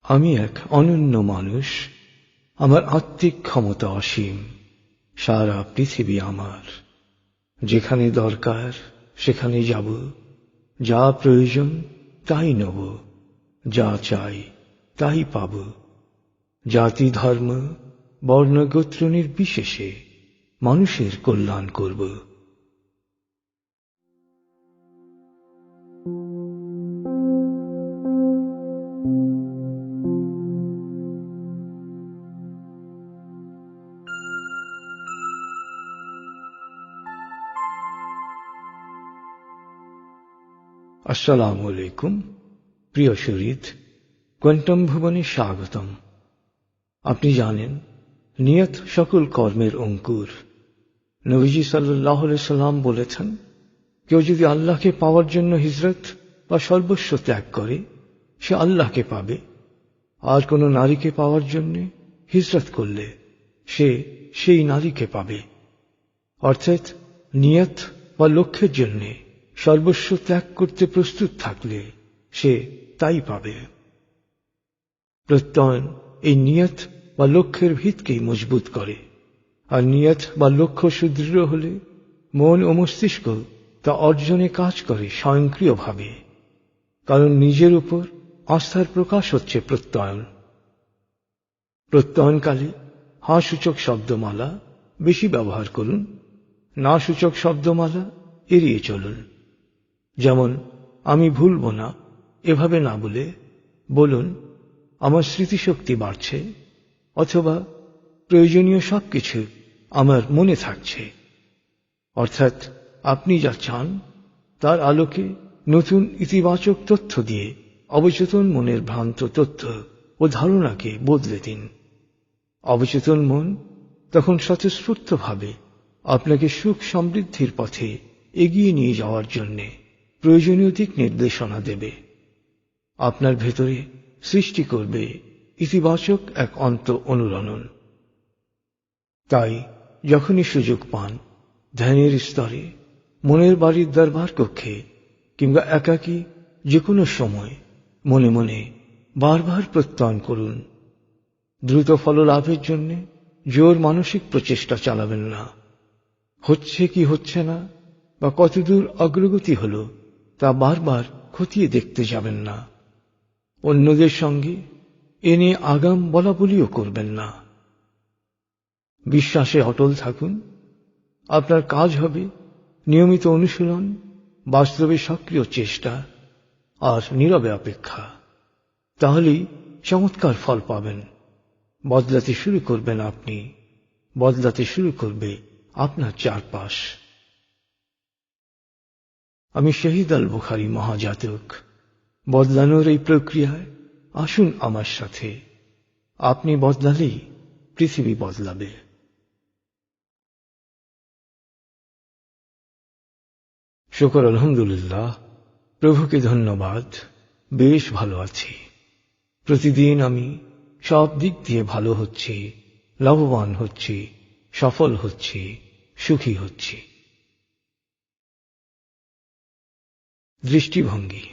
আমি এক অনন্য মানুষ, আমার আত্মিক ক্ষমতা অসীম। সারা পৃথিবী আমার, যেখানে দরকার সেখানে যাব, যা প্রয়োজন তাই নেব, যা চাই তাই পাব। জাতি ধর্ম বর্ণ গোত্র নির্বিশেষে মানুষের কল্যাণ করব। আসসালামু আলাইকুম। প্রিয় শরীদ, কোয়ান্টাম ভুবনে স্বাগতম। আপনি জানেন, নিয়ত সকল কর্মের অঙ্কুর। নবীজি সাল্লাল্লাহু আলাইহি সাল্লাম বলেছেন, কেউ যদি আল্লাহকে পাওয়ার জন্য হিজরত বা সর্বস্ব ত্যাগ করে, সে আল্লাহকে পাবে। আর কোন নারীকে পাওয়ার জন্য হিজরত করলে সে সেই নারীকে পাবে। অর্থাৎ নিয়ত বা লক্ষ্যের জন্য সর্বস্ব ত্যাগ করতে প্রস্তুত থাকলে সে তাই পাবে। প্রত্যয়ন এই নিয়ত বা লক্ষ্যের ভিতকেই মজবুত করে, আর নিয়ত বা লক্ষ্য সুদৃঢ় হলে মন ও মস্তিষ্ক তা অর্জনে কাজ করে স্বয়ংক্রিয়ভাবে। কারণ নিজের উপর আস্থার প্রকাশ হচ্ছে প্রত্যয়ন। প্রত্যয়নকালে হা সূচক শব্দমালা বেশি ব্যবহার করুন, না সূচক শব্দমালা এড়িয়ে চলুন। যেমন আমি ভুলব না এভাবে না বলে বলুন, আমার স্মৃতিশক্তি বাড়ছে, অথবা প্রয়োজনীয় সবকিছু আমার মনে থাকছে। অর্থাৎ আপনি যা চান তার আলোকে নতুন ইতিবাচক তথ্য দিয়ে অবচেতন মনের ভ্রান্ত তথ্য ও ধারণাকে বদলে দিন। অবচেতন মন তখন স্বতঃস্ফূর্তভাবে আপনাকে সুখ সমৃদ্ধির পথে এগিয়ে নিয়ে যাওয়ার জন্য প্রয়োজনীয় দিক নির্দেশনা দেবে। আপনার ভেতরে সৃষ্টি করবে ইতিবাচক এক অন্ত অনুরণন। তাই যখনই সুযোগ পান, ধ্যানের স্তরে, মনের বাড়ির দরবার কক্ষে কিংবা একাকী যে কোনো সময় মনে মনে বারবার প্রত্যয়ন করুন। দ্রুত ফল লাভের জন্য জোর মানসিক প্রচেষ্টা চালাবেন না। হচ্ছে কি হচ্ছে না বা কতদূর অগ্রগতি হল তা বারবার খতিয়ে দেখতে যাবেন না। অন্যদের সঙ্গে এ নিয়ে আগাম বলাবলিও করবেন না। বিশ্বাসে অটল থাকুন। আপনার কাজ হবে নিয়মিত অনুশীলন, বাস্তবে সক্রিয় চেষ্টা আর নীরবে অপেক্ষা। তাহলেই চমৎকার ফল পাবেন। বদলাতে শুরু করবেন আপনি, বদলাতে শুরু করবে আপনার চারপাশ। আমি শহীদ আল বুখারী মহাজাতক। বদলানোর এই প্রক্রিয়ায় আসুন আমার সাথে। আপনি বদলালেই পৃথিবী বদলাবে। শুকর আলহামদুলিল্লাহ, প্রভুকে ধন্যবাদ, বেশ ভালো আছি। প্রতিদিন আমি সব দিক দিয়ে ভালো হচ্ছি, লাভবান হচ্ছি, সফল হচ্ছি, সুখী হচ্ছি। দৃষ্টিভঙ্গি।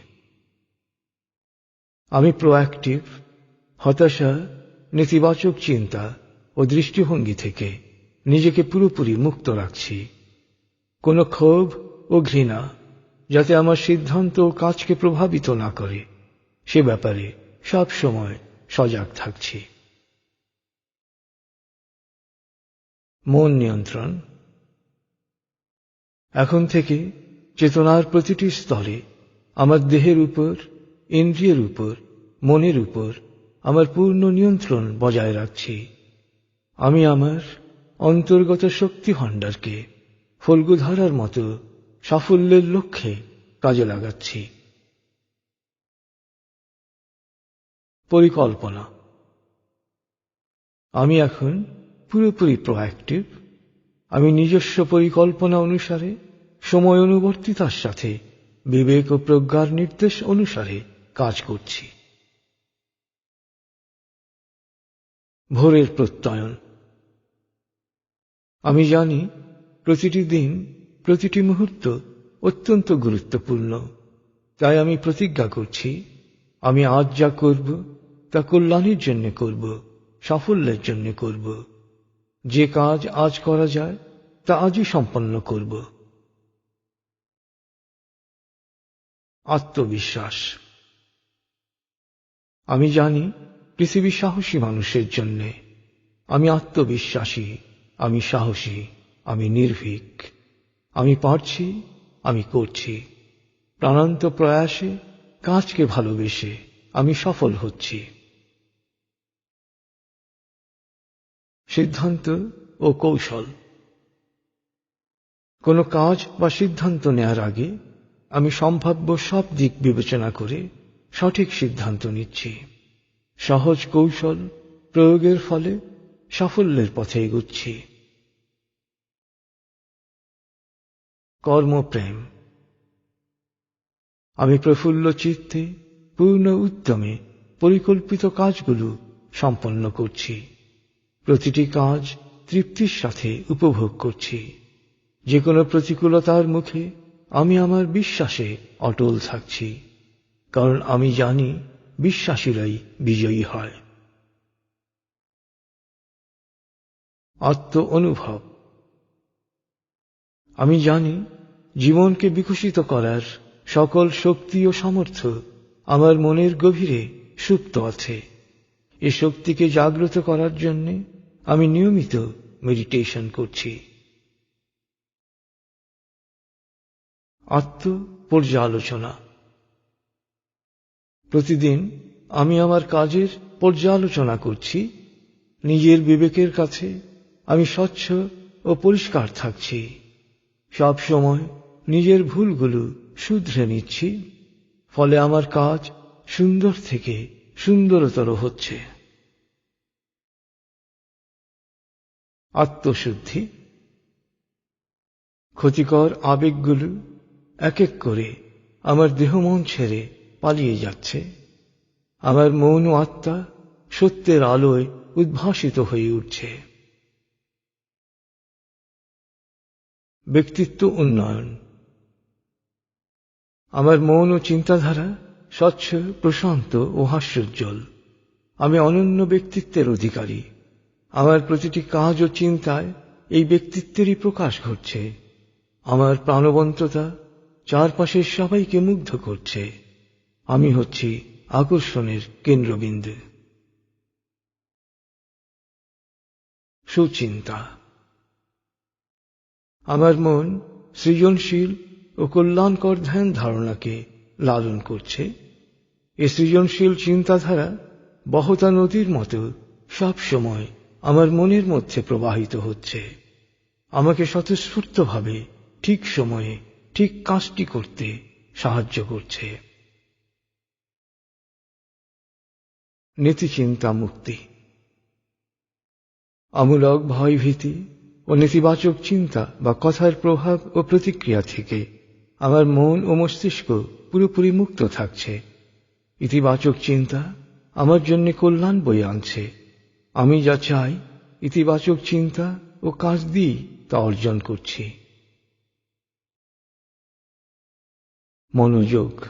আমি প্রোঅ্যাক্টিভ। হতাশা, নেতিবাচক চিন্তা ও দৃষ্টিভঙ্গি থেকে নিজেকে পুরোপুরি মুক্ত রাখছি। কোনো ক্ষোভ ও ঘৃণা যাতে আমার সিদ্ধান্ত ও কাজকে প্রভাবিত না করে, সে ব্যাপারে সব সময় সজাগ থাকছি। মন নিয়ন্ত্রণ। এখন থেকে চেতনার প্রতিটি স্তরে আমার দেহের উপর, ইন্দ্রিয়ের উপর, মনের উপর আমার পূর্ণ নিয়ন্ত্রণ বজায় রাখছি। আমি আমার অন্তর্গত শক্তি ভাণ্ডারকে ফল্গুধারার মতো সাফল্যের লক্ষ্যে কাজে লাগাচ্ছি। পরিকল্পনা। আমি এখন পুরোপুরি প্রোঅ্যাক্টিভ। আমি নিজস্ব পরিকল্পনা অনুসারে, সময় অনুবর্তিতার সাথে বিবেক ও প্রজ্ঞার নির্দেশ অনুসারে কাজ করছি। ভোরের প্রত্যয়ন। আমি জানি প্রতিটি দিন, প্রতিটি মুহূর্ত অত্যন্ত গুরুত্বপূর্ণ। তাই আমি প্রতিজ্ঞা করছি, আমি আজ যা করব তা কল্যাণের জন্য করব, সাফল্যের জন্য করব। যে কাজ আজ করা যায় তা আজই সম্পন্ন করব। আত্মবিশ্বাস। আমি জানি পৃথিবী সাহসী মানুষের জন্য। আমি আত্মবিশ্বাসী, আমি সাহসী, আমি নির্ভীক। আমি পারছি, আমি করছি। প্রাণান্ত প্রয়াসে, কাজকে ভালোবেসে আমি সফল হচ্ছি। সিদ্ধান্ত ও কৌশল। কোনো কাজ বা সিদ্ধান্ত নেয়ার আগে আমি সম্ভাব্য সব দিক বিবেচনা করে সঠিক সিদ্ধান্ত নিচ্ছি। সহজ কৌশল প্রয়োগের ফলে সাফল্যের পথে এগুচ্ছি। কর্মপ্রেম। আমি প্রফুল্ল চিত্তে, পূর্ণ উদ্যমে পরিকল্পিত কাজগুলো সম্পন্ন করছি। প্রতিটি কাজ তৃপ্তির সাথে উপভোগ করছি। যে কোনো প্রতিকূলতার মুখে আমি আমার বিশ্বাসে অটল থাকছি, কারণ আমি জানি বিশ্বাসীরাই বিজয়ী হয়। আত্ম অনুভব। আমি জানি জীবনকে বিকশিত করার সকল শক্তি ও সামর্থ্য আমার মনের গভীরে সুপ্ত আছে। এ শক্তিকে জাগ্রত করার জন্য আমি নিয়মিত মেডিটেশন করছি। আত্ম পর্যালোচনা। প্রতিদিন আমি আমার কাজের পর্যালোচনা করছি। নিজের বিবেকের কাছে আমি স্বচ্ছ ও পরিষ্কার থাকছি। সব সময় নিজের ভুলগুলো শুধরে নিচ্ছি। ফলে আমার কাজ সুন্দর থেকে সুন্দরতর হচ্ছে। আত্মশুদ্ধি। ক্ষতিকর আবেগগুলো এক এক করে আমার দেহ মন ছেড়ে পালিয়ে যাচ্ছে। আমার মন ও আত্মা সত্যের আলোয় উদ্ভাসিত হয়ে উঠছে। ব্যক্তিত্ব উন্নয়ন। আমার মন ও চিন্তাধারা স্বচ্ছ, প্রশান্ত ও হাস্যোজ্জ্বল। আমি অনন্য ব্যক্তিত্বের অধিকারী। আমার প্রতিটি কাজ ও চিন্তায় এই ব্যক্তিত্বেরই প্রকাশ ঘটছে। আমার প্রাণবন্ততা চারপাশের সবাইকে মুগ্ধ করছে। আমি হচ্ছি আকর্ষণের কেন্দ্রবিন্দু। সুচিন্তা। আমার মন সৃজনশীল ও কল্যাণকর ধ্যান ধারণাকে লালন করছে। এ সৃজনশীল চিন্তাধারা বহতা নদীর মতো সব সময় আমার মনের মধ্যে প্রবাহিত হচ্ছে। আমাকে স্বতঃস্ফূর্তভাবে ঠিক সময়ে ঠিক কাজটি করতে সাহায্য করছে। নীতিচিন্তা মুক্তি। আমূলক ভয়ভীতি ও নেতিবাচক চিন্তা বা কথার প্রভাব ও প্রতিক্রিয়া থেকে আমার মন ও মস্তিষ্ক পুরোপুরি মুক্ত থাকছে। ইতিবাচক চিন্তা আমার জন্য কল্যাণ বয়ে আনছে। আমি যা চাই ইতিবাচক চিন্তা ও কাজ দিয়ে তা অর্জন করছি। মনোযোগ।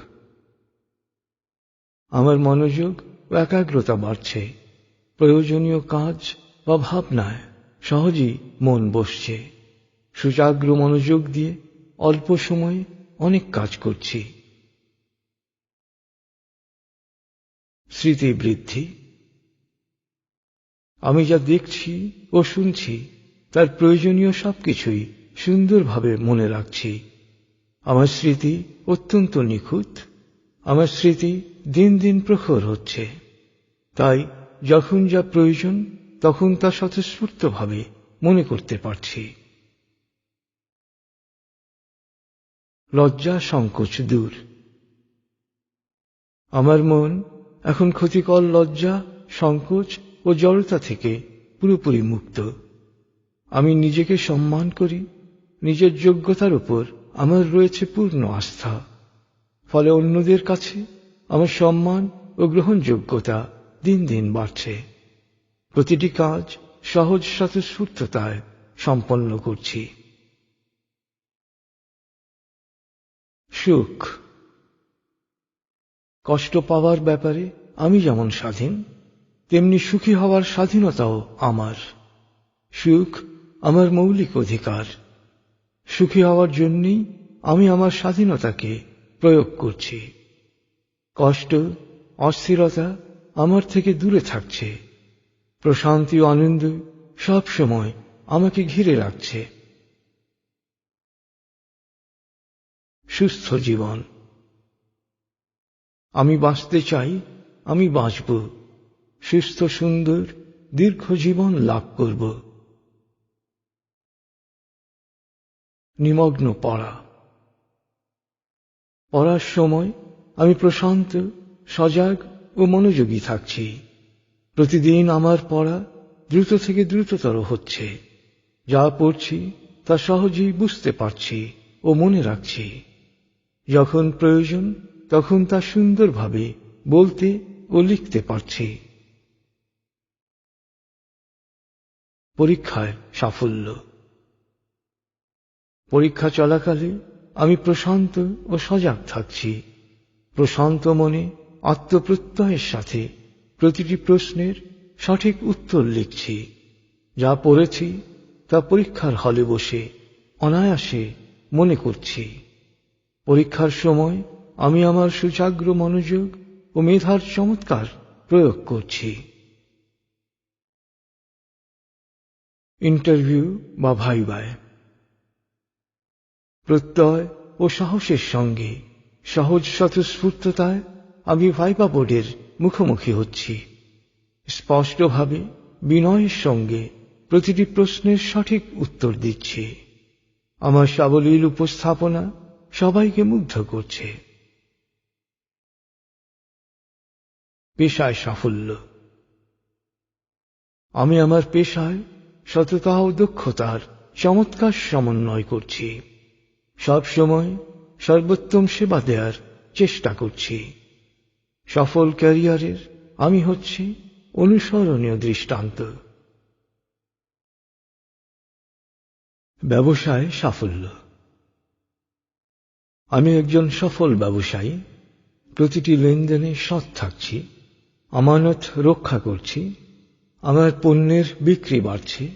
আমার মনোযোগ ও একাগ্রতা বাড়ছে। প্রয়োজনীয় কাজ বা ভাবনায় সহজেই মন বসছে। সুচাগ্র মনোযোগ দিয়ে অল্প সময়ে অনেক কাজ করছি। স্মৃতি বৃদ্ধি। আমি যা দেখছি ও শুনছি তার প্রয়োজনীয় সবকিছুই সুন্দরভাবে মনে রাখছি। আমার স্মৃতি অত্যন্ত নিখুঁত। আমার স্মৃতি দিন দিন প্রখর হচ্ছে। তাই যখন যা প্রয়োজন তখন তা স্বতঃস্ফূর্তভাবে মনে করতে পারছি। লজ্জা সংকোচ দূর। আমার মন এখন ক্ষতিকর লজ্জা, সংকোচ ও জড়তা থেকে পুরোপুরি মুক্ত। আমি নিজেকে সম্মান করি। নিজের যোগ্যতার উপর আমার রয়েছে পূর্ণ আস্থা। ফলে অন্যদের কাছে আমার সম্মান ও গ্রহণযোগ্যতা দিন দিন বাড়ছে। প্রতিটি কাজ সহজ স্বতঃস্ফূর্ততায় সম্পন্ন করছি। সুখ। কষ্ট পাওয়ার ব্যাপারে আমি যেমন স্বাধীন, তেমনি সুখী হওয়ার স্বাধীনতাও আমার। সুখ আমার মৌলিক অধিকার। সুখী হওয়ার জন্যই আমি আমার স্বাধীনতাকে প্রয়োগ করছি। কষ্ট, অস্থিরতা আমার থেকে দূরে থাকছে। প্রশান্তি ও আনন্দ সব সময় আমাকে ঘিরে রাখছে। সুস্থ জীবন। আমি বাঁচতে চাই, আমি বাঁচব, সুস্থ সুন্দর দীর্ঘ জীবন লাভ করব। নিমগ্ন পড়া। পড়ার সময় আমি প্রশান্ত, সজাগ ও মনোযোগী থাকছি। প্রতিদিন আমার পড়া দ্রুত থেকে দ্রুততর হচ্ছে। যা পড়ছি তা সহজেই বুঝতে পারছি ও মনে রাখছি। যখন প্রয়োজন তখন তা সুন্দরভাবে বলতে ও লিখতে পারছি। পরীক্ষায় সাফল্য। পরীক্ষা চলাকালে আমি প্রশান্ত ও সজাগ থাকছি। প্রশান্ত মনে আত্মপ্রত্যয়ের সাথে প্রতিটি প্রশ্নের সঠিক উত্তর লিখছি। যা পড়েছি তা পরীক্ষার হলে বসে অনায়াসে মনে করছি। পরীক্ষার সময় আমি আমার সুচাগ্র মনোযোগ ও মেধার চমৎকার প্রয়োগ করছি। ইন্টারভিউ বা ভাইভায়। প্রত্যয় ও সাহসের সঙ্গে সহজ স্বতঃস্ফূর্ততায় আমি ভাইভা বোর্ডের মুখোমুখি হচ্ছি। স্পষ্টভাবে বিনয়ের সঙ্গে প্রতিটি প্রশ্নের সঠিক উত্তর দিচ্ছি। আমার সাবলীল উপস্থাপনা সবাইকে মুগ্ধ করছে। পেশায় সাফল্য। আমি আমার পেশায় সততা ও দক্ষতার চমৎকার সমন্বয় করছি। সব সময় সর্বোত্তম সেবা দেওয়ার চেষ্টা করছি। সফল ক্যারিয়ারের আমি হচ্ছি অনুসরণীয় দৃষ্টান্ত। ব্যবসায় সাফল্য। আমি একজন সফল ব্যবসায়ী। প্রতিটি লেনদেনে সৎ থাকছি, আমানত রক্ষা করছি। আমার পণ্যের বিক্রি বাড়ছে,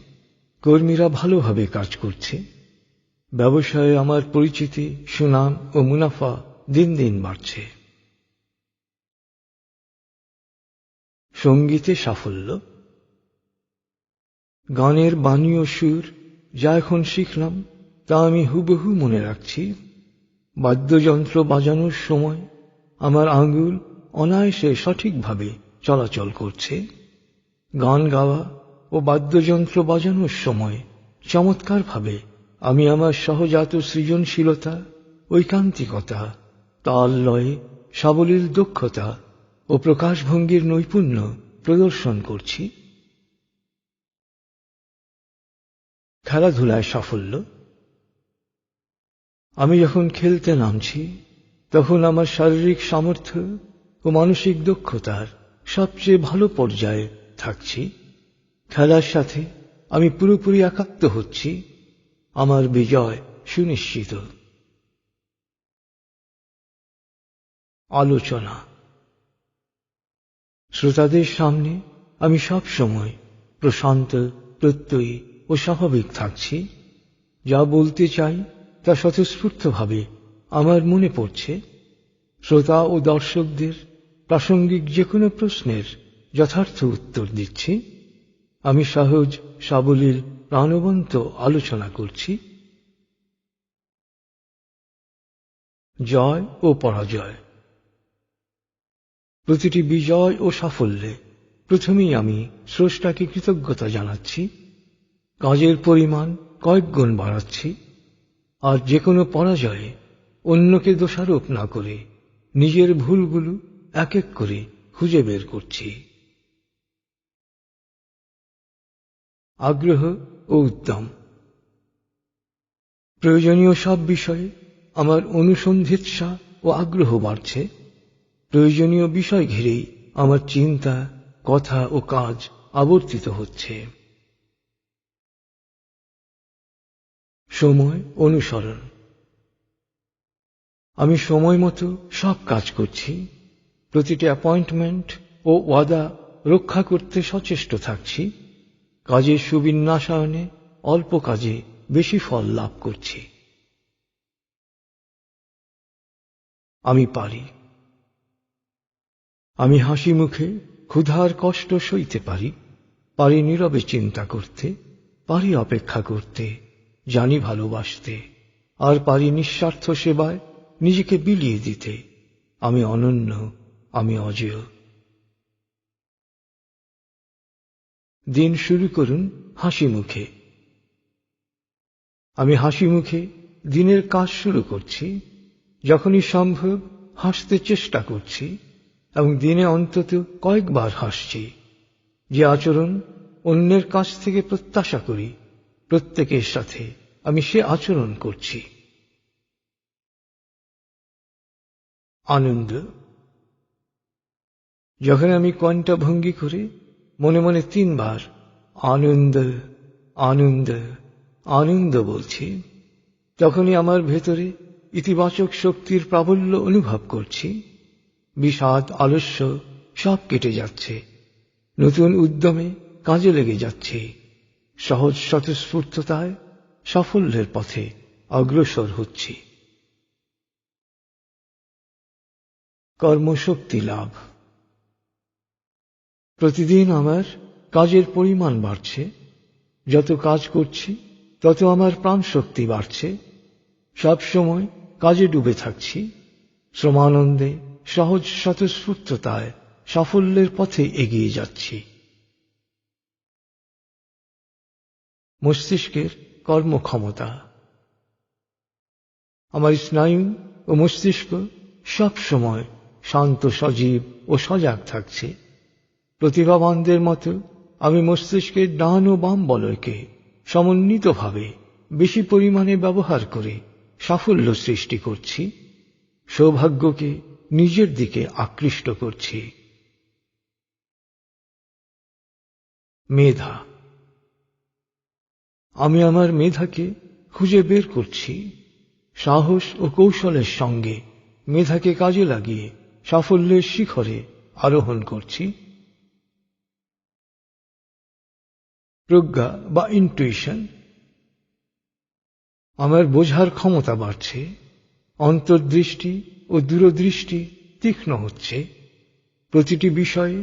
কর্মীরা ভালোভাবে কাজ করছে। ব্যবসায়ে আমার পরিচিতি, সুনাম ও মুনাফা দিন দিন বাড়ছে। সঙ্গীতে সাফল্য। গানের বাণী ও সুর যা এখন শিখলাম তা আমি হুবহু মনে রাখছি। বাদ্যযন্ত্র বাজানোর সময় আমার আঙ্গুল অনায়াসে সঠিকভাবে চলাচল করছে। গান গাওয়া ও বাদ্যযন্ত্র বাজানোর সময় চমৎকারভাবে আমি আমার সহজাত সৃজনশীলতা, ঐকান্তিকতা, তাল লয়ে সাবলীল দক্ষতা ও প্রকাশভঙ্গির নৈপুণ্য প্রদর্শন করছি। খেলাধুলায় সাফল্য। আমি যখন খেলতে নামছি তখন আমার শারীরিক সামর্থ্য ও মানসিক দক্ষতার সবচেয়ে ভালো পর্যায়ে থাকছি। খেলার সাথে আমি পুরোপুরি একাত্ম হচ্ছি। আমার বিজয় সুনিশ্চিত। আলোচনা। শ্রোতাদের সামনে আমি সব সময় প্রশান্ত, প্রত্যয়ী ও স্বাভাবিক থাকছি। যা বলতে চাই তা স্বতঃস্ফূর্তভাবে আমার মনে পড়ছে। শ্রোতা ও দর্শকদের প্রাসঙ্গিক যে কোনো প্রশ্নের যথার্থ উত্তর দিচ্ছি। আমি সহজ, সাবলীল, প্রাণবন্ত আলোচনা করছি। জয় ও পরাজয়। প্রতিটি বিজয় ও সাফল্যে প্রথমেই আমি স্রষ্টাকে কৃতজ্ঞতা জানাচ্ছি। কাজের পরিমাণ কয়েক গুণ বাড়াচ্ছি। আর যে কোনো পরাজয়ে অন্যকে দোষারোপ না করে নিজের ভুলগুলো এক এক করে খুঁজে বের করছি। আগ্রহ ও উদ্যম। প্রয়োজনীয় সব বিষয়ে আমার অনুসন্ধিৎসা ও আগ্রহ বাড়ছে। প্রয়োজনীয় বিষয় ঘিরেই আমার চিন্তা, কথা ও কাজ আবর্তিত হচ্ছে। সময় অনুসরণ। আমি সময় মতো সব কাজ করছি। প্রতিটি অ্যাপয়েন্টমেন্ট ও ওয়াদা রক্ষা করতে সচেষ্ট থাকছি, কাজের সুবিন্যাসায়নে অল্প কাজে বেশি ফল লাভ করছি। আমি পারি। আমি হাসি মুখে ক্ষুধার কষ্ট সইতে পারি, পারি নীরবে চিন্তা করতে, পারি অপেক্ষা করতে, জানি ভালোবাসতে, আর পারি নিঃস্বার্থ সেবায় নিজেকে বিলিয়ে দিতে। আমি অনন্য, আমি অজেয়। দিন শুরু করুন হাসি মুখে। আমি হাসি মুখে দিনের কাজ শুরু করছি, যখনই সম্ভব হাসতে চেষ্টা করছি এবং দিনে অন্তত কয়েকবার হাসছি। যে আচরণ অন্যের কাছ থেকে প্রত্যাশা করি, প্রত্যেকের সাথে আমি সে আচরণ করছি। আনন্দ। যখন আমি কণ্ঠ ভঙ্গি করে মনে মনে 3 বার আনন্দ আনন্দ আনন্দ বলছি, তখনই আমার ভেতরে ইতিবাচক শক্তির প্রাবল্য অনুভব করছি। বিষাদ, আলস্য সব কেটে যাচ্ছে, নতুন উদ্যমে কাজে লেগে যাচ্ছে, সহজ স্বতঃস্ফূর্ততায় সাফল্যের পথে অগ্রসর হচ্ছি। কর্মশক্তি লাভ। প্রতিদিন আমার কাজের পরিমাণ বাড়ছে, যত কাজ করছি তত আমার প্রাণশক্তি বাড়ছে। সব সময় কাজে ডুবে থাকছি, শ্রমানন্দে সহজ স্বতঃস্ফূর্ততায় সাফল্যের পথে এগিয়ে যাচ্ছি। মস্তিষ্কের কর্মক্ষমতা। আমার স্নায়ু ও মস্তিষ্ক সব সময় শান্ত, সজীব ও সজাগ থাকছে। প্রতিভাবানদের মতো আমি মস্তিষ্কের ডান ও বাম বলয়কে সমন্বিতভাবে বেশি পরিমাণে ব্যবহার করে সাফল্য সৃষ্টি করছি, সৌভাগ্যকে নিজের দিকে আকৃষ্ট করছি। মেধা। আমি আমার মেধাকে খুঁজে বের করছি, সাহস ও কৌশলের সঙ্গে মেধাকে কাজে লাগিয়ে সাফল্যের শিখরে আরোহণ করছি। প্রজ্ঞা বা ইনটুইশন। আমার বোঝার ক্ষমতা বাড়ছে, অন্তর্দৃষ্টি ও দূরদৃষ্টি তীক্ষ্ণ হচ্ছে, প্রতিটি বিষয়ে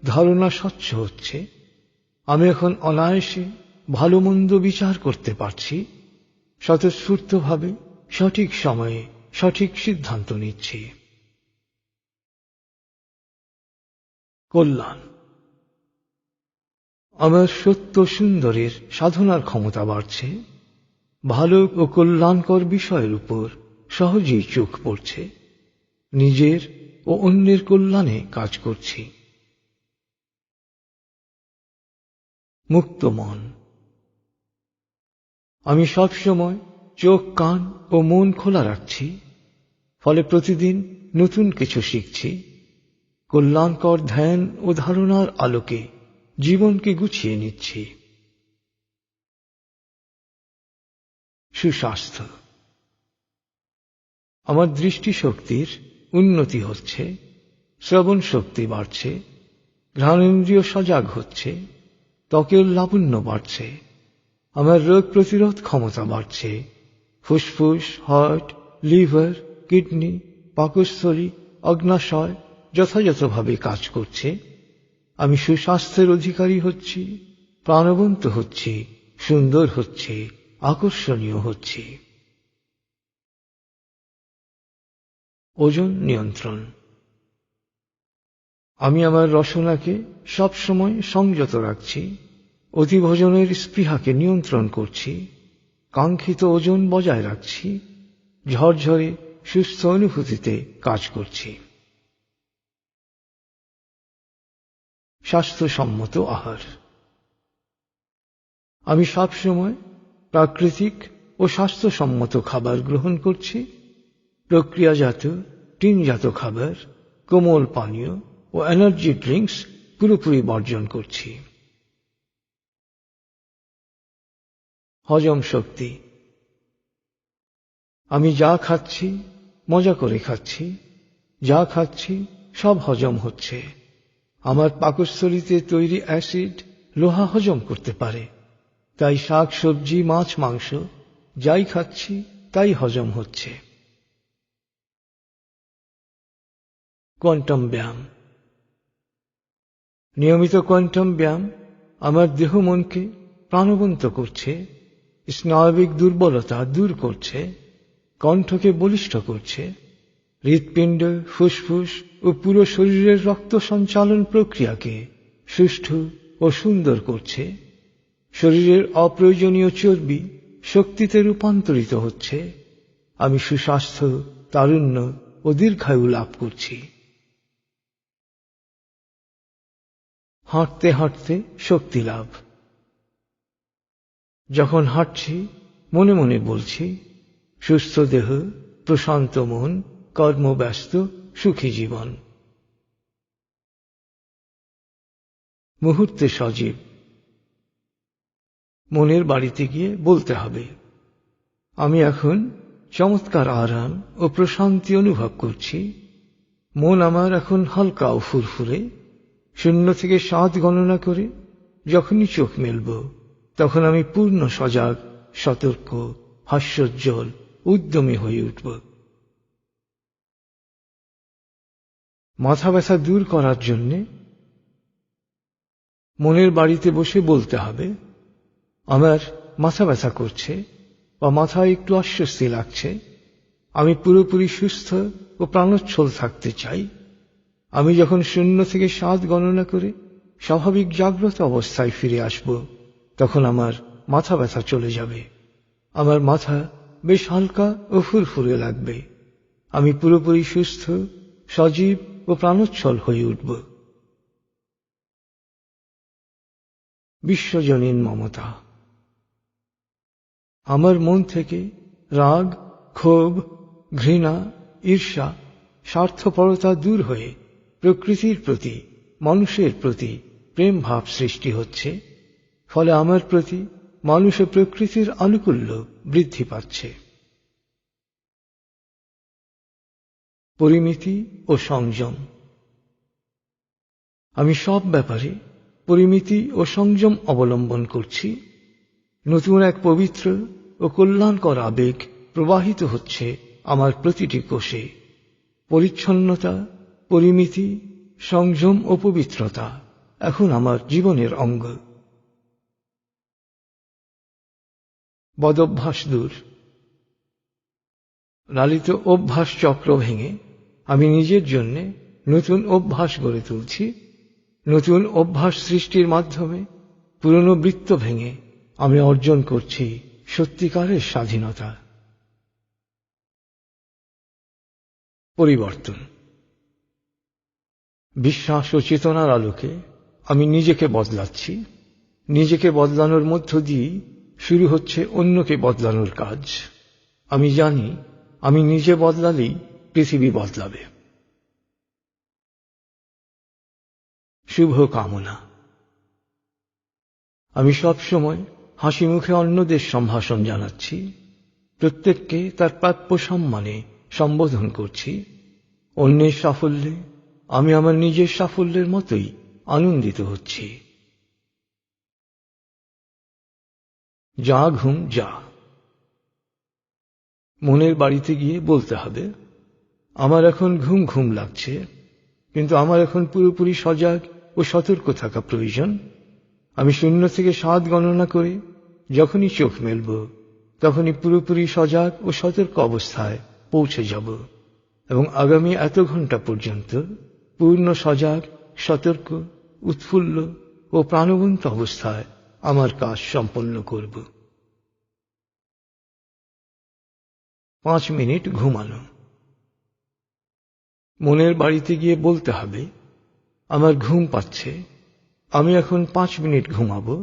ধারণা স্বচ্ছ হচ্ছে। আমি এখন অনায়াসে ভালো মন্দ বিচার করতে পারছি, স্বতঃস্ফূর্তভাবে সঠিক সময়ে সঠিক সিদ্ধান্ত নিচ্ছি। কল্যাণ। আমার সত্য সুন্দরের সাধনার ক্ষমতা বাড়ছে, ভালো ও কল্যাণকর বিষয়ের উপর সহজেই চোখ পড়ছে, নিজের ও অন্যের কল্যাণে কাজ করছি। মুক্ত মন। আমি সব সময় চোখ, কান ও মন খোলা রাখছি, ফলে প্রতিদিন নতুন কিছু শিখছি। কল্যাণকর ধ্যান ও ধারণার আলোকে জীবনকে গুছিয়ে নিচ্ছি। সুস্বাস্থ্য। আমার দৃষ্টিশক্তির উন্নতি হচ্ছে, শ্রবণ শক্তি বাড়ছে, ঘ্রাণেন্দ্রিয় সজাগ হচ্ছে, ত্বকের লাবণ্য বাড়ছে, আমার রোগ প্রতিরোধ ক্ষমতা বাড়ছে, ফুসফুস, হার্ট, লিভার, কিডনি, পাকস্থলী, অগ্নাশয় যথাযথভাবে কাজ করছে। আমি সুস্বাস্থ্যের অধিকারী হচ্ছি, প্রাণবন্ত হচ্ছি, সুন্দর হচ্ছে, আকর্ষণীয় হচ্ছি। ওজন নিয়ন্ত্রণ। আমি আমার রসনাকে সবসময় সংযত রাখছি, অতিভোজনের স্পৃহাকে নিয়ন্ত্রণ করছি, কাঙ্ক্ষিত ওজন বজায় রাখছি, ঝরঝরে সুস্থ অনুভূতিতে কাজ করছি। স্বাস্থ্যসম্মত আহার। আমি সবসময় প্রাকৃতিক ও স্বাস্থ্যসম্মত খাবার গ্রহণ করছি, প্রক্রিয়াজাত, টিনজাত খাবার, কোমল পানীয় ও এনার্জি ড্রিঙ্কস পুরোপুরি বর্জন করছি। হজম শক্তি। আমি যা খাচ্ছি মজা করে খাচ্ছি, যা খাচ্ছি সব হজম হচ্ছে, আমার পাকস্থলীতে তৈরি অ্যাসিড লোহা হজম করতে পারে, তাই শাক সবজি মাছ মাংস যাই খাচ্ছি তাই হজম হচ্ছে। কোয়ান্টাম ব্যায়াম। নিয়মিত কোয়ান্টাম ব্যায়াম আমার দেহ মনকে প্রাণবন্ত করছে, স্নায়বিক দুর্বলতা দূর করছে, কণ্ঠকে বলিষ্ঠ করছে, হৃৎপিণ্ড ফুসফুস ও পুরো শরীরের রক্ত সঞ্চালন প্রক্রিয়াকে সুষ্ঠু ও সুন্দর করছে। শরীরের অপ্রয়োজনীয় চর্বি শক্তিতে রূপান্তরিত হচ্ছে। আমি সুস্বাস্থ্য, তারুণ্য ও দীর্ঘায়ু লাভ করছি। হাঁটতে হাঁটতে শক্তি লাভ। যখন হাঁটছি মনে মনে বলছি, সুস্থ দেহ, প্রশান্ত মন, কর্মব্যস্ত, সুখী জীবন। মুহূর্তে সজীব। মনের বাড়িতে গিয়ে বলতে হবে, আমি এখন চমৎকার আরাম ও প্রশান্তি অনুভব করছি। মন আমার এখন হালকা ও ফুরফুরে। 0 থেকে 7 গণনা করে যখনই চোখ মেলব তখন আমি পূর্ণ সজাগ, সতর্ক, হাস্যোজ্জ্বল, উদ্যমী হয়ে উঠব। মাথা ব্যথা দূর করার জন্য মনের বাড়িতে বসে বলতে হবে, আমার মাথা ব্যথা করছে বা মাথায় একটু অস্বস্তি লাগছে। আমি পুরোপুরি সুস্থ ও প্রাণোচ্ছল থাকতে চাই। আমি যখন 0 থেকে 7 গণনা করে স্বাভাবিক জাগ্রত অবস্থায় ফিরে আসব তখন আমার মাথা ব্যথা চলে যাবে। আমার মাথা বেশ হালকা ও ফুরফুরে লাগবে। আমি পুরোপুরি সুস্থ, সজীব ও প্রাণোচ্ছল হয়ে উঠব। বিশ্বজনীন মমতা। আমার মন থেকে রাগ, ক্ষোভ, ঘৃণা, ঈর্ষা, স্বার্থপরতা দূর হয়ে প্রকৃতির প্রতি, মানুষের প্রতি প্রেম ভাব সৃষ্টি হচ্ছে। ফলে আমার প্রতি মানুষ ও প্রকৃতির আনুকূল্য বৃদ্ধি পাচ্ছে। পরিমিতি ও সংযম। আমি সব ব্যাপারে পরিমিতি ও সংযম অবলম্বন করছি। নতুন এক পবিত্র ও কল্যাণকর আবেগ প্রবাহিত হচ্ছে আমার প্রতিটি কোষে। পরিচ্ছন্নতা, পরিমিতি, সংযম ও পবিত্রতা এখন আমার জীবনের অঙ্গ। বদভ্যাস দূর। লালিত অভ্যাস চক্র ভেঙে আমি নিজের জন্য নতুন অভ্যাস গড়ে তুলছি। নতুন অভ্যাস সৃষ্টির মাধ্যমে পুরনো বৃত্ত ভেঙে আমি অর্জন করছি সত্যিকারের স্বাধীনতা। পরিবর্তন। বিশ্বাস ও চেতনার আলোকে আমি নিজেকে বদলাচ্ছি। নিজেকে বদলানোর মধ্য দিয়ে শুরু হচ্ছে অন্যকে বদলানোর কাজ। আমি জানি আমি নিজে বদলালেই পৃথিবী বদলাবে। শুভ কামনা। আমি সব সময় হাসি মুখে অন্যদের সম্ভাষণ জানাচ্ছি। প্রত্যেককে তার প্রাপ্য সম্মানে সম্বোধন করছি। অন্যের সাফল্যে আমি আমার নিজের সাফল্যের মতোই আনন্দিত হচ্ছি। যা ঘুম যা। মনের বাড়িতে গিয়ে বলতে হবে, আমার এখন ঘুম ঘুম লাগছে, কিন্তু আমার এখন পুরোপুরি সজাগ ও সতর্ক থাকা প্রয়োজন। আমি 0 থেকে 7 গণনা করে যখনই চোখ মেলব তখনই পুরোপুরি সজাগ ও সতর্ক অবস্থায় পৌঁছে যাব এবং আগামী এত ঘন্টা পর্যন্ত পূর্ণ সজাগ, সতর্ক, উৎফুল্ল ও প্রাণবন্ত অবস্থায় আমার কাজ সম্পন্ন করব। 5 মিনিট ঘুমানো। মনের বাড়িতে গিয়ে বলতে হবে, আমার ঘুম পাচ্ছে, আমি এখন 5 মিনিট ঘুমাবো।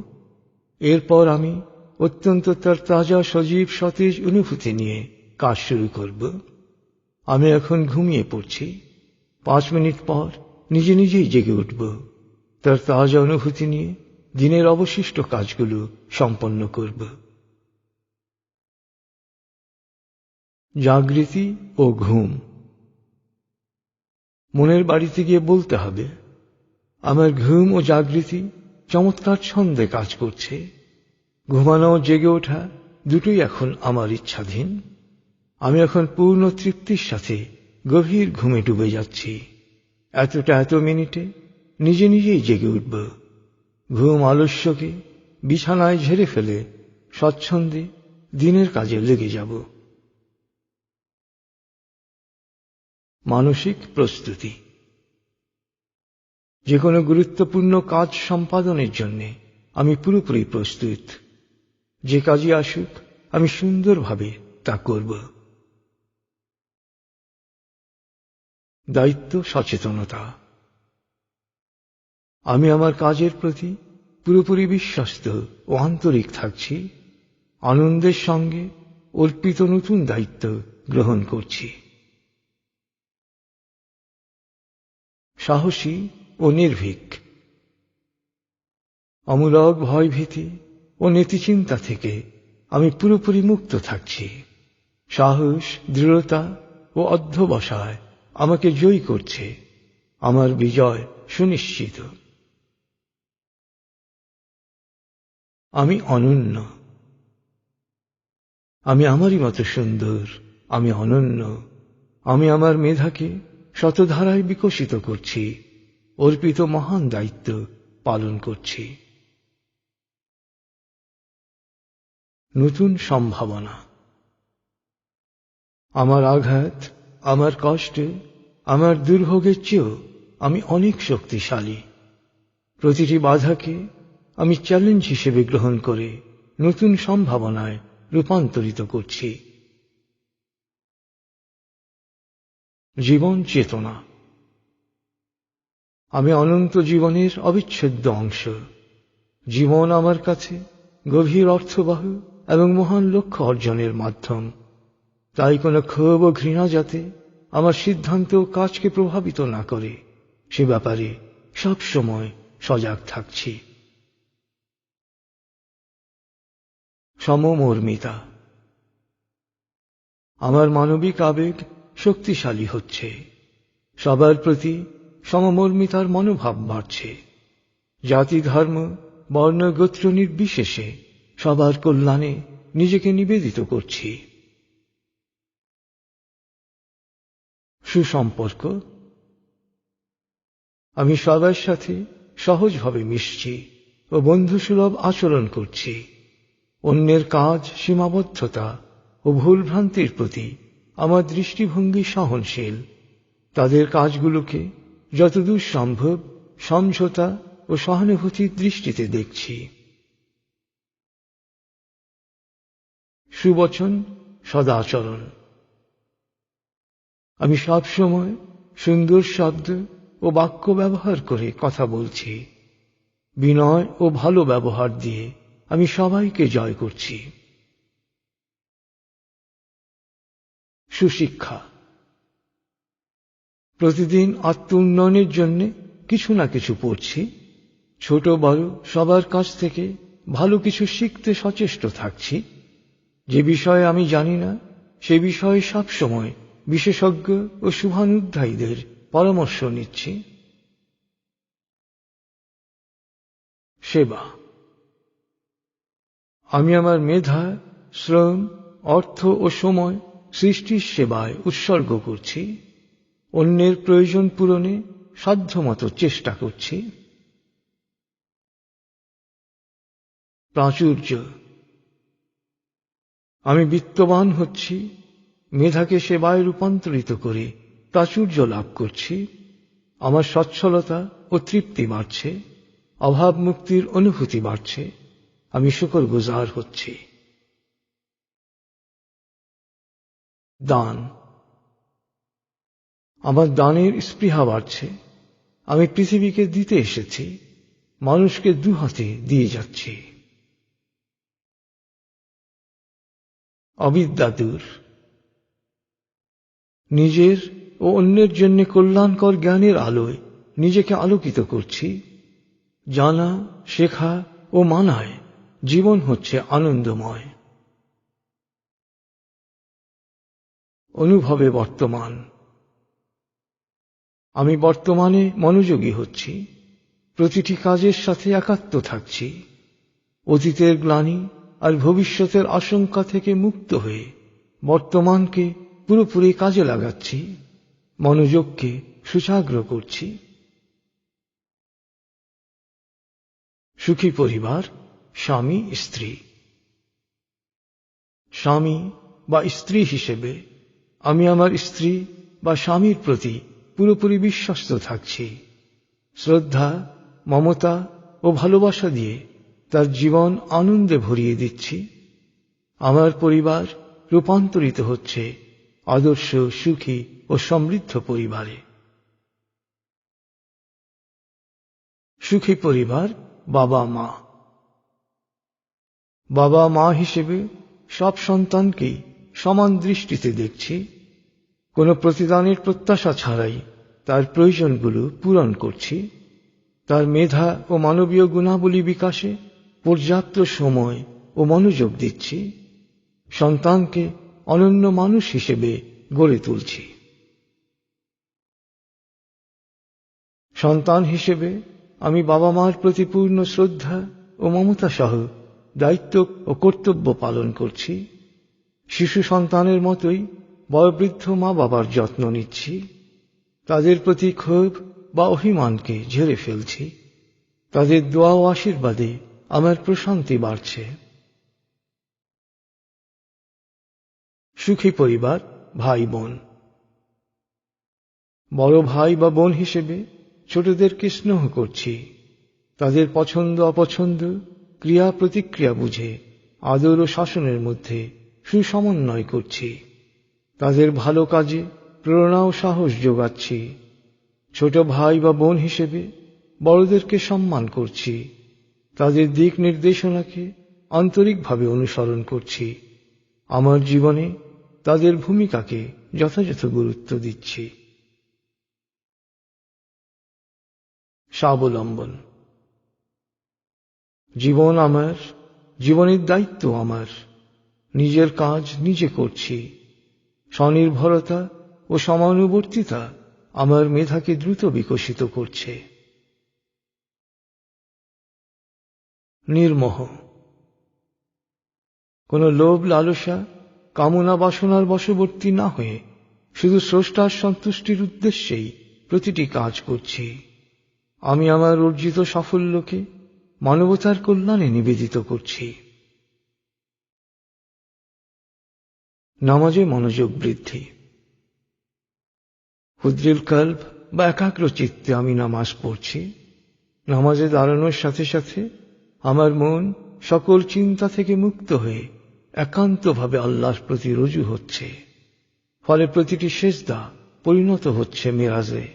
এরপর আমি অত্যন্ত তাজা, সজীব, সতেজ অনুভূতি নিয়ে কাজ শুরু করব। আমি এখন ঘুমিয়ে পড়ছি। 5 মিনিট পর নিজে নিজেই জেগে উঠব। তার তাজা অনুভূতি নিয়ে দিনের অবশিষ্ট কাজগুলো সম্পন্ন করব। জাগৃতি ও ঘুম। মনের বাড়িতে গিয়ে বলতে হবে, আমার ঘুম ও জাগৃতি চমৎকার ছন্দে কাজ করছে। ঘুমানো ও জেগে ওঠা দুটোই এখন আমার ইচ্ছাধীন। আমি এখন পূর্ণ তৃপ্তির সাথে গভীর ঘুমে ডুবে যাচ্ছি। এত মিনিটে নিজে নিজেই জেগে উঠব। ঘুম আলস্যকে বিছানায় ঝেড়ে ফেলে স্বচ্ছন্দে দিনের কাজে লেগে যাব। মানসিক প্রস্তুতি। যে কোনো গুরুত্বপূর্ণ কাজ সম্পাদনের জন্য আমি পুরোপুরি প্রস্তুত। যে কাজই আসুক আমি সুন্দরভাবে তা করব। দায়িত্ব সচেতনতা। আমি আমার কাজের প্রতি পুরোপুরি বিশ্বস্ত ও আন্তরিক থাকছি। আনন্দের সঙ্গে অর্পিত নতুন দায়িত্ব গ্রহণ করছি। সাহসী ও নির্ভীক। অমূলক ভয়ভীতি ও নীতিচিন্তা থেকে আমি পুরোপুরি মুক্ত থাকছি। সাহস, দৃঢ়তা ও অধ্যবসায় আমাকে জয়ী করছে। আমার বিজয় সুনিশ্চিত। আমি অনন্য। আমি আমারই মতো সুন্দর। আমি অনন্য। আমি আমার মেধাকে শতধারায় বিকশিত করছি। অর্পিত মহান দায়িত্ব পালন করছি। নতুন সম্ভাবনা। আমার আঘাত, আমার কষ্টে, আমার দুর্ভোগের চেয়েও আমি অনেক শক্তিশালী। প্রতিটি বাধাকে আমি চ্যালেঞ্জ হিসেবে গ্রহণ করে নতুন সম্ভাবনায় রূপান্তরিত করছি। জীবন চেতনা। আমি অনন্ত জীবনের অবিচ্ছেদ্য অংশ। জীবন আমার কাছে গভীর অর্থবহ এবং মহান লক্ষ্য অর্জনের মাধ্যম। তাই কোনো ক্ষোভ ও ঘৃণা যাতে আমার সিদ্ধান্ত ও কাজকে প্রভাবিত না করে, সে ব্যাপারে সব সময় সজাগ থাকছি। সমমর্মিতা। আমার মানবিক আবেগ শক্তিশালী হচ্ছে। সবার প্রতি সমমর্মিতার মনোভাব বাড়ছে। জাতি, ধর্ম, বর্ণ, গোত্র নির্বিশেষে সবার কল্যাণে নিজেকে নিবেদিত করছি। সুসম্পর্ক। আমি সবার সাথে সহজভাবে মিশছি ও বন্ধুসুলভ আচরণ করছি। অন্যের কাজ, সীমাবদ্ধতা ও ভুলভ্রান্তির প্রতি আমার দৃষ্টিভঙ্গি সহনশীল। তাদের কাজগুলোকে যতদূর সম্ভব সমঝোতা ও সহানুভূতির দৃষ্টিতে দেখছি। সুবচন, সদাচরণ। আমি সব সময় সুন্দর শব্দ ও বাক্য ব্যবহার করে কথা বলছি। বিনয় ও ভালো ব্যবহার দিয়ে আমি সবাইকে জয় করছি। সুশিক্ষা। প্রতিদিন আত্ম উন্নয়নের জন্য কিছু না কিছু পড়ছি। ছোট বড় সবার কাছ থেকে ভালো কিছু শিখতে সচেষ্ট থাকছি। যে বিষয়ে আমি জানি না সে বিষয়ে সবসময় বিশেষজ্ঞ ও শুভানুধ্যায়ীদের পরামর্শ নিচ্ছি। সেবা। আমি আমার মেধা, শ্রম, অর্থ ও সময় সৃষ্টির সেবায় উৎসর্গ করছি। অন্যের প্রয়োজন পূরণে সাধ্যমতো চেষ্টা করছি। প্রাচুর্য। আমি বিত্তবান হচ্ছি। মেধাকে সেবায় রূপান্তরিত করে প্রাচুর্য লাভ করছি। আমার সচ্ছলতা ও তৃপ্তি বাড়ছে। অভাব মুক্তির অনুভূতি বাড়ছে। আমি শুকরগুজার হচ্ছি। দান। আমার দানের স্পৃহা বাড়ছে। আমি পৃথিবীকে দিতে এসেছি। মানুষকে দুহাতে দিয়ে যাচ্ছি। অবিদ্যা দূর। নিজের ও অন্যের জন্য কল্যাণকর জ্ঞানের আলোয় নিজেকে আলোকিত করছি। জানা, শেখা ও মানায় জীবন হচ্ছে আনন্দময়। অনুভবে বর্তমান। আমি বর্তমানে মনোযোগী হচ্ছি। প্রতিটি কাজের সাথে একাত্ম থাকছি। অতীতের গ্লানি আর ভবিষ্যতের আশঙ্কা থেকে মুক্ত হয়ে বর্তমানকে পুরোপুরি কাজে লাগাচ্ছি, মনোযোগকে সুচাগ্র করছি। সুখী পরিবার, স্বামী স্ত্রী। স্বামী বা স্ত্রী হিসেবে আমি আমার স্ত্রী বা স্বামীর প্রতি পুরোপুরি বিশ্বস্ত থাকছি। শ্রদ্ধা, মমতা ও ভালোবাসা দিয়ে তার জীবন আনন্দে ভরিয়ে দিচ্ছি। আমার পরিবার রূপান্তরিত হচ্ছে আদর্শ, সুখী ও সমৃদ্ধ পরিবারে। সুখী পরিবার, বাবা মা। বাবা মা হিসেবে সব সন্তানকেই সমান দৃষ্টিতে দেখছি। কোনো প্রতিদানের প্রত্যাশা ছাড়াই তার প্রয়োজনগুলো পূরণ করছি। তার মেধা ও মানবীয় গুণাবলী বিকাশে পর্যাপ্ত সময় ও মনোযোগ দিচ্ছি। সন্তানকে অনন্য মানুষ হিসেবে গড়ে তুলছি। সন্তান হিসেবে আমি বাবা মার প্রতি পূর্ণ শ্রদ্ধা ও মমতা সহ দায়িত্ব ও কর্তব্য পালন করছি। শিশু সন্তানের মতোই বয়োবৃদ্ধ মা বাবার যত্ন নিচ্ছি। তাদের প্রতি ক্ষোভ বা অভিমানকে ঝেড়ে ফেলছি। তাদের দোয়া ও আশীর্বাদে আমার প্রশান্তি বাড়ছে। সুখী পরিবার, ভাই বোন। বড় ভাই বা বোন হিসেবে ছোটদেরকে স্নেহ করছি। তাদের পছন্দ অপছন্দ, ক্রিয়া প্রতিক্রিয়া বুঝে আদর ও শাসনের মধ্যে সুসমন্বয় করছি। তাদের ভালো কাজে প্রেরণা ও সাহস যোগাচ্ছি। ছোট ভাই বা বোন হিসেবে বড়দেরকে সম্মান করছি। তাদের দিক নির্দেশনাকে আন্তরিকভাবে অনুসরণ করছি। আমার জীবনে তাদের ভূমিকাকে যথাযথ গুরুত্ব দিচ্ছি। স্বাবলম্বন। জীবন আমার, জীবনের দায়িত্ব আমার। নিজের কাজ নিজে করছি। স্বনির্ভরতা ও সমানুবর্তিতা আমার মেধাকে দ্রুত বিকশিত করছে। নির্মোহ। কোন লোভ লালসা, কামনা বাসনার বশবর্তী না হয়ে শুধু স্রষ্টার সন্তুষ্টির উদ্দেশ্যেই প্রতিটি কাজ করছি। আমি আমার অর্জিত সাফল্যকে মানবতার কল্যাণে নিবেদিত করছি। নামাজে মনোযোগ বৃদ্ধি। হুদ্রিল কল্ব বা একাগ্র চিত্তে আমি নামাজ পড়ছি। নামাজে দাঁড়ানোর সাথে সাথে আমার মন সকল চিন্তা থেকে মুক্ত হয়ে একান্তভাবে আল্লাহর প্রতি রুজু হচ্ছে। ফলে প্রতিটি সেজদা পরিণত হচ্ছে মেরাজে।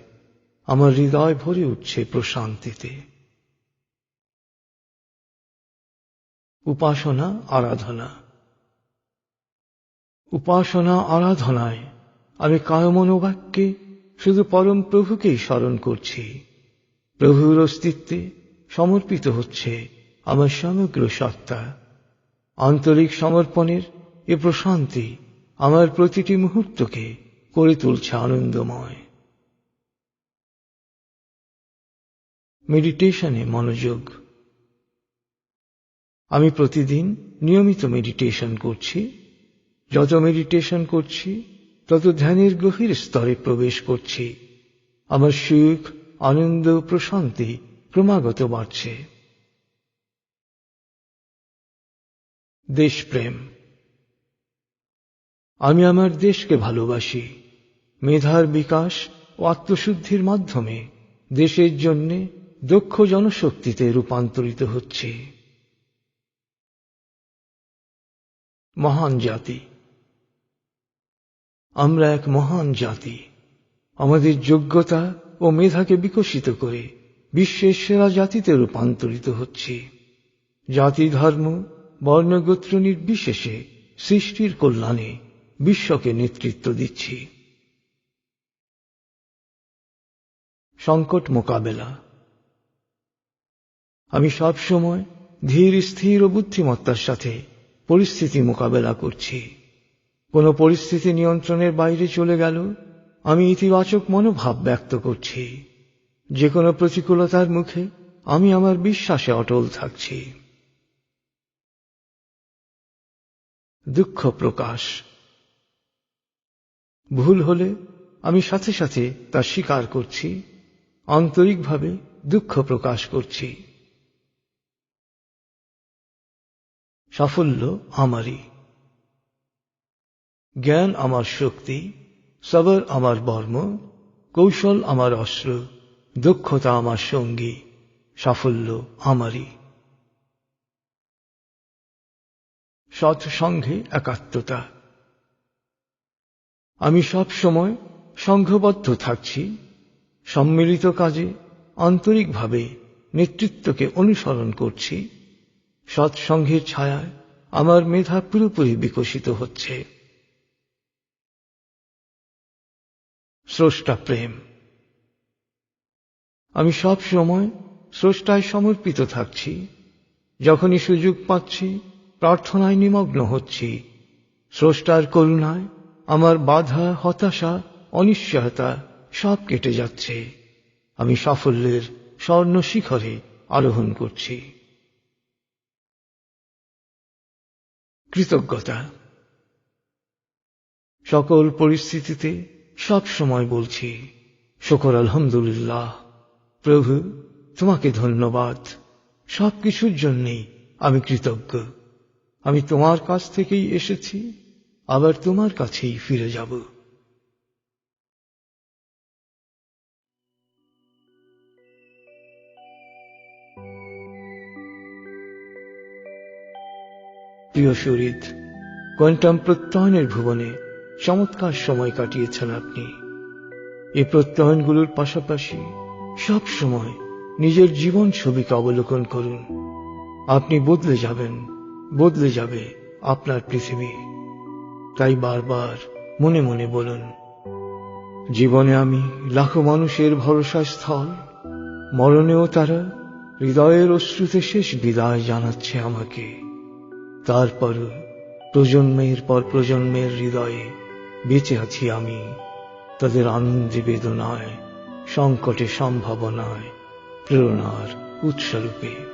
আমার হৃদয় ভরে উঠছে প্রশান্তিতে। উপাসনা, আরাধনা। উপাসনা আরাধনায় আমি কায়মনোবাক্যে শুধু পরম প্রভুকেই স্মরণ করছি। প্রভুর অস্তিত্বে সমর্পিত হচ্ছে আমার সমগ্র সত্তা। আন্তরিক সমর্পণের এ প্রশান্তি আমার প্রতিটি মুহূর্তকে করে তুলছে আনন্দময়। মেডিটেশনে মনোযোগ। আমি প্রতিদিন নিয়মিত মেডিটেশন করছি। যত মেডিটেশন করছি তত ধ্যানের গভীর স্তরে প্রবেশ করছি। আমার সুখ, আনন্দ, প্রশান্তি ক্রমাগত বাড়ছে। দেশপ্রেম। আমি আমার দেশকে ভালোবাসি। মেধার বিকাশ ও আত্মশুদ্ধির মাধ্যমে দেশের জন্য দক্ষ জনশক্তিতে রূপান্তরিত হচ্ছে। মহান জাতি। আমরা এক মহান জাতি। আমাদের যোগ্যতা ও মেধাকে বিকশিত করে বিশ্বের সেরা জাতিতে রূপান্তরিত হচ্ছি। জাতি, ধর্ম, বর্ণগোত্র নির্বিশেষে সৃষ্টির কল্যাণে বিশ্বকে নেতৃত্ব দিচ্ছি। সংকট মোকাবেলা। আমি সব সময় ধীর, স্থির ও বুদ্ধিমত্তার সাথে পরিস্থিতি মোকাবেলা করছি। কোন পরিস্থিতি নিয়ন্ত্রণের বাইরে চলে গেল আমি ইতিবাচক মনোভাব ব্যক্ত করছি। যে কোনো প্রতিকূলতার মুখে আমি আমার বিশ্বাসে অটল থাকছি। দুঃখ প্রকাশ। ভুল হলে আমি সাথে সাথে তা স্বীকার করছি, আন্তরিকভাবে দুঃখ প্রকাশ করছি। সাফল্য আমারই। জ্ঞান আমার শক্তি, সবর আমার বর্ম, কৌশল আমার অস্ত্র, দক্ষতা আমার সঙ্গী। সাফল্য আমারই। সৎসঙ্গে একাত্মতা। আমি সব সময় সংঘবদ্ধ থাকছি, সম্মিলিত কাজে আন্তরিকভাবে নেতৃত্বকে অনুসরণ করছি। সৎসঙ্গের ছায়ায় আমার মেধা পুরোপুরি বিকশিত হচ্ছে। স্রষ্টা প্রেম। আমি সব সময় স্রষ্টায় সমর্পিত থাকছি। যখনই সুযোগ পাচ্ছি প্রার্থনায় নিমগ্ন হচ্ছি। স্রষ্টার করুণায় আমার বাধা, হতাশা, অনিশ্চয়তা সব কেটে যাচ্ছে। আমি সাফল্যের স্বর্ণ শিখরে আরোহণ করছি। কৃতজ্ঞতা। সকল পরিস্থিতিতে সব সময় বলছি, শুকর আলহামদুলিল্লাহ। প্রভু, তোমাকে ধন্যবাদ। সবকিছুর জন্যেই আমি কৃতজ্ঞ। আমি তোমার কাছ থেকেই এসেছি, আবার তোমার কাছেই ফিরে যাব। প্রিয় শরীর, কোয়ান্টাম প্রত্যয়নের ভুবনে চমৎকার সময় কাটিয়েছেন আপনি। এই প্রত্যয়নগুলোর পাশাপাশি সব সময় নিজের জীবন ছবিকে অবলোকন করুন। আপনি বদলে যাবেন, বদলে যাবে আপনার পৃথিবী। তাই বারবার মনে মনে বলুন, জীবনে আমি লাখো মানুষের ভরসা স্থল, মরণেও তারা হৃদয়ের অশ্রুতে শেষ বিদায় জানাচ্ছে আমাকে। তারপরও প্রজন্মের পর প্রজন্মের হৃদয়ে বেঁচে আছি আমি, তাদের আনন্দে বেদনায়, সংকটে সম্ভাবনায়, প্রেরণার উৎসরূপে।